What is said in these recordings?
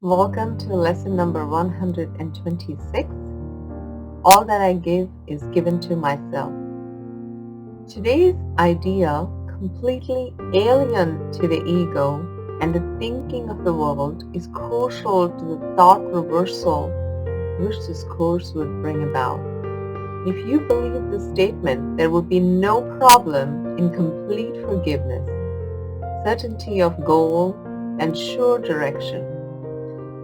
Welcome to lesson number 126. All that I give is given to myself. Today's idea, completely alien to the ego and the thinking of the world, is crucial to the thought reversal which this course would bring about. If you believe this statement, there would be no problem in complete forgiveness, certainty of goal, and sure direction.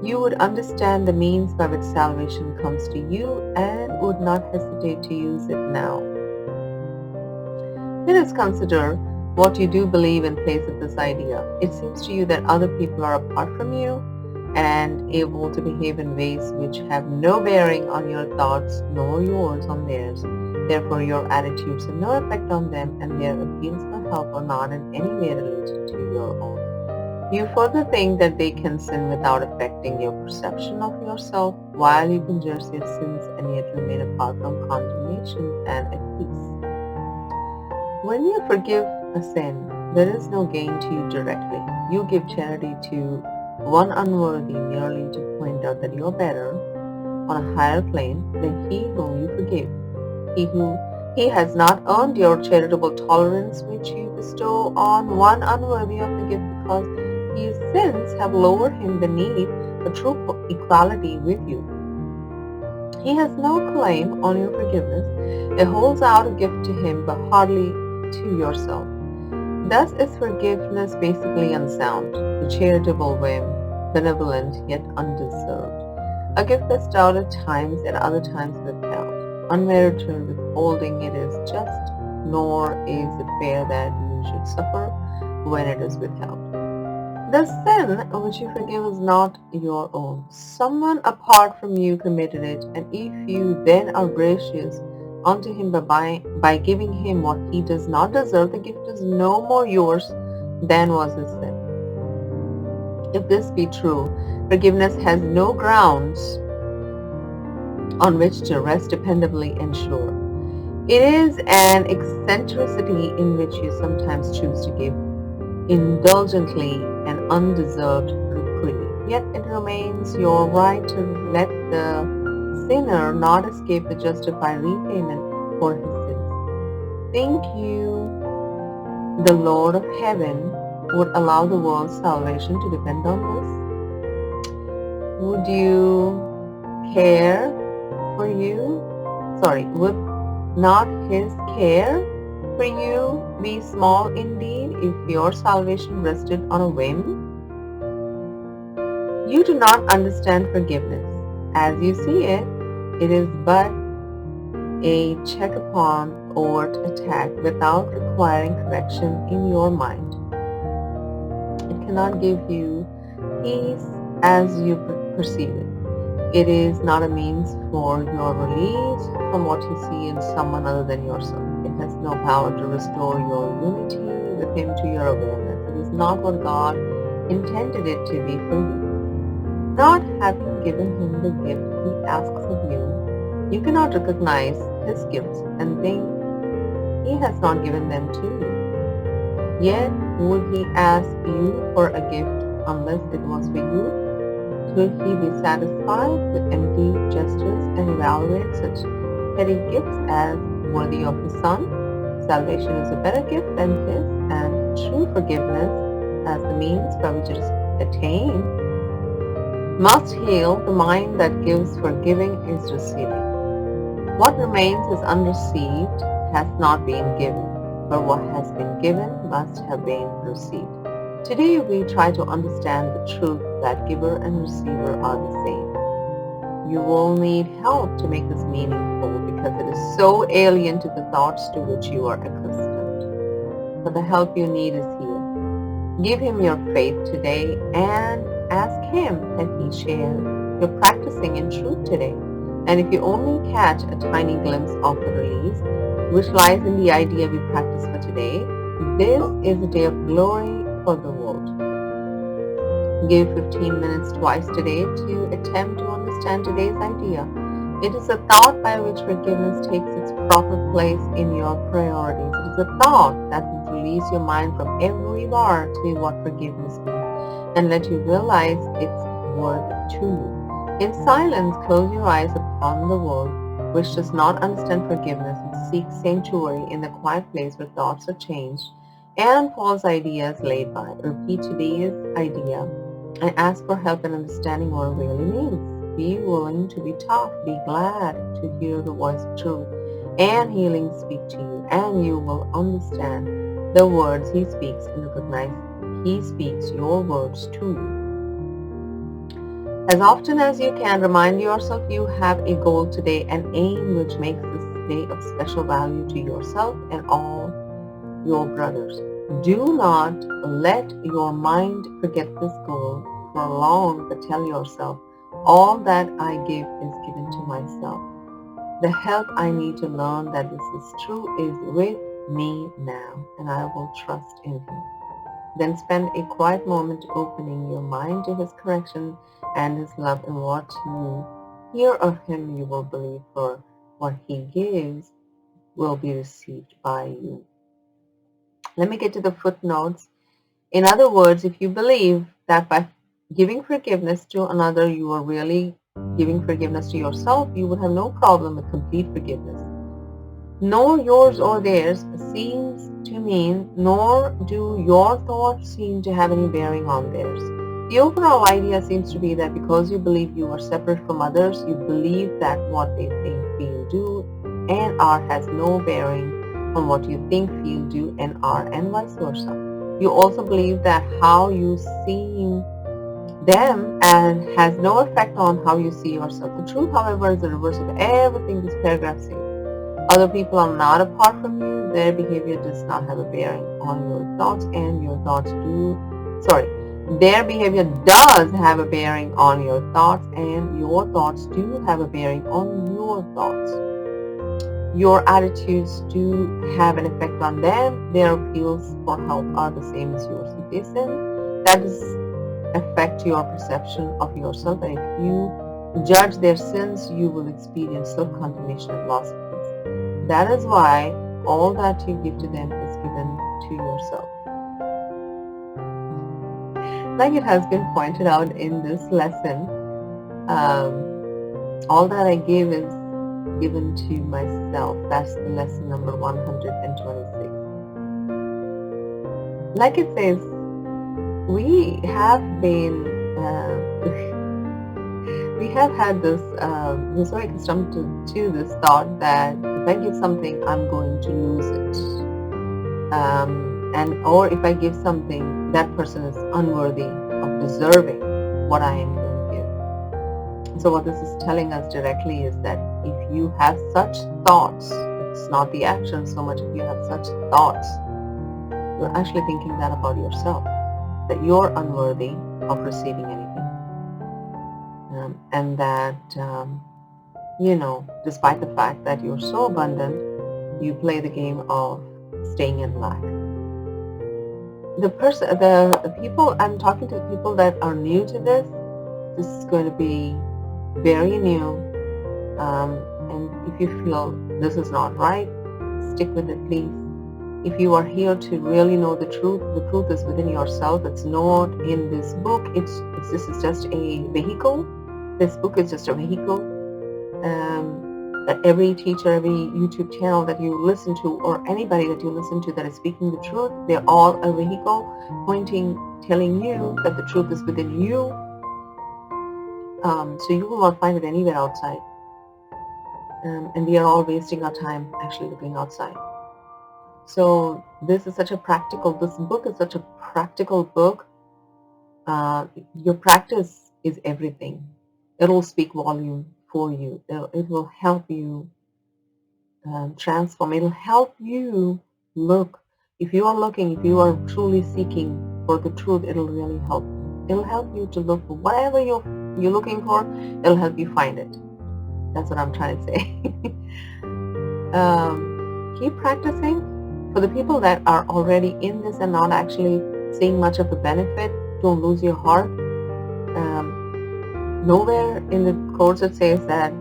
You would understand the means by which salvation comes to you and would not hesitate to use it now. Let us consider what you do believe in place of this idea. It seems to you that other people are apart from you and able to behave in ways which have no bearing on your thoughts nor yours on theirs. Therefore, your attitudes have no effect on them and their appeals for help are not in any way related to your own. You further think that they can sin without affecting your perception of yourself, while you can judge their sins and yet remain apart from condemnation and at peace. When you forgive a sin, there is no gain to you directly. You give charity to one unworthy merely to point out that you are better, on a higher plane, than he whom you forgive. He has not earned your charitable tolerance which you bestow on one unworthy of the gift, because his sins have lowered him beneath a true equality with you. He has no claim on your forgiveness. It holds out a gift to him, but hardly to yourself. Thus is forgiveness basically unsound, a charitable whim, benevolent yet undeserved, a gift bestowed at times and other times withheld. Unmerited withholding it is just, nor is it fair that you should suffer when it is withheld. The sin which you forgive is not your own. Someone apart from you committed it, and if you then are gracious unto him by giving him what he does not deserve, the gift is no more yours than was his sin. If this be true, forgiveness has no grounds on which to rest dependably and sure. It is an eccentricity in which you sometimes choose to give indulgently an undeserved reprieve. Yet it remains your right to let the sinner not escape the justified repayment for his sins. Think you the Lord of heaven would allow the world's salvation to depend on this? Would you care for you? Would not his care for you be small indeed if your salvation rested on a whim? You do not understand forgiveness. As you see it, it is but a check upon overt attack without requiring correction in your mind. It cannot give you peace as you perceive it. It is not a means for your release from what you see in someone other than yourself. It has no power to restore your unity with him to your awareness. It is not what God intended it to be for you. Not having given him the gift he asks of you, you cannot recognize his gifts and think he has not given them to you. Yet would he ask you for a gift unless it was for you? Will he be satisfied with empty gestures and evaluate such petty gifts as worthy of his son? Salvation is a better gift than his, and true forgiveness as the means by which it is attained must heal the mind that gives for giving is receiving. What remains is unreceived has not been given, but what has been given must have been received. Today we try to understand the truth that giver and receiver are the same. You will need help to make this meaningful because it is so alien to the thoughts to which you are accustomed. But the help you need is here. Give him your faith today and ask him that he share your practicing in truth today. And if you only catch a tiny glimpse of the release, which lies in the idea we practice for today, this is a day of glory for the world. Give 15 minutes twice today to attempt to understand today's idea. It is a thought by which forgiveness takes its proper place in your priorities. It is a thought that will release your mind from every bar to what forgiveness means and let you realize its worth to you. In silence, close your eyes upon the world which does not understand forgiveness and seeks sanctuary in the quiet place where thoughts are changed and false ideas laid by. Repeat today's idea and ask for help in understanding what it really means. Be willing to be tough. Be glad to hear the voice of truth and healing speak to you, and you will understand the words he speaks and recognize he speaks your words to you. As often as you can, remind yourself you have a goal today, an aim which makes this day of special value to yourself and all your brothers. Do not let your mind forget this goal for long, but tell yourself, all that I give is given to myself. The help I need to learn that this is true is with me now, and I will trust in him. Then spend a quiet moment opening your mind to his correction and his love, and what you hear of him you will believe, for what he gives will be received by you. Let me get to the footnotes. In other words, if you believe that by giving forgiveness to another you are really giving forgiveness to yourself, you would have no problem with complete forgiveness. Nor yours or theirs seems to mean, nor do your thoughts seem to have any bearing on theirs. The overall idea seems to be that because you believe you are separate from others, you believe that what they think, feel, do, and are has no bearing on what you think, feel, do, and are, and vice versa. You also believe that how you see them and has no effect on how you see yourself. The truth, however, is the reverse of everything this paragraph says. Other people are not apart from you. Their behavior does not have a bearing on your thoughts, and your thoughts do. Their behavior does have a bearing on your thoughts, and your thoughts do have a bearing on your thoughts. Your attitudes do have an effect on them. Their appeals for help are the same as yours. If they sin, that does affect your perception of yourself, and if you judge their sins, you will experience self-condemnation and loss of peace. That is why all that you give to them is given to yourself. Like it has been pointed out in this lesson, all that I give is given to myself. That's the lesson number 126. Like it says, we have been, we have had this, we're so accustomed to this thought that if I give something, I'm going to lose it. Or if I give something, that person is unworthy of deserving what I am going to give. So what this is telling us directly is that if you have such thoughts, it's not the action so much, if you have such thoughts, you're actually thinking that about yourself, that you're unworthy of receiving anything. And that, despite the fact that you're so abundant, you play the game of staying in lack. The people, I'm talking to people that are new to this is going to be very new. And if you feel this is not right, stick with it, please. If you are here to really know the truth is within yourself. It's not in this book. This is just a vehicle. This book is just a vehicle. That every teacher, every YouTube channel that you listen to, or anybody that you listen to that is speaking the truth, they're all a vehicle telling you that the truth is within you. So you will not find it anywhere outside. And we are all wasting our time actually looking outside. So this book is such a practical book. Your practice is everything. It will speak volume for you. It will help you transform. It will help you look. If you are truly seeking for the truth, it'll really help you. It'll help you to look for whatever you're looking for. It'll help you find it. That's what I'm trying to say. Keep practicing. For the people that are already in this and not actually seeing much of the benefit, don't lose your heart. Nowhere in the course it says that,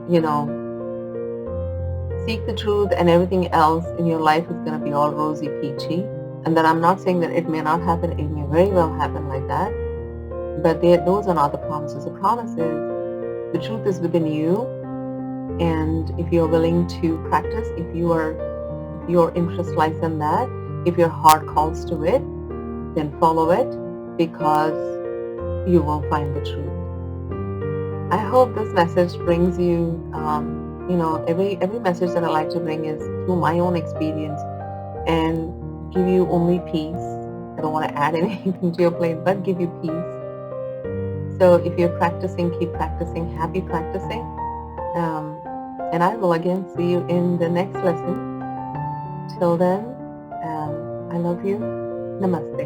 seek the truth and everything else in your life is going to be all rosy peachy. And that I'm not saying that it may not happen. It may very well happen like that. But those are not the promises. The promise is the truth is within you, and if you're willing to practice, if your interest lies in that, if your heart calls to it, then follow it, because you will find the truth. I hope this message brings you, every message that I like to bring is through my own experience and give you only peace. I don't want to add anything to your plate, but give you peace. So if you're practicing, keep practicing. Happy practicing. Um, and I will again see you in the next lesson. Till then, I love you. Namaste.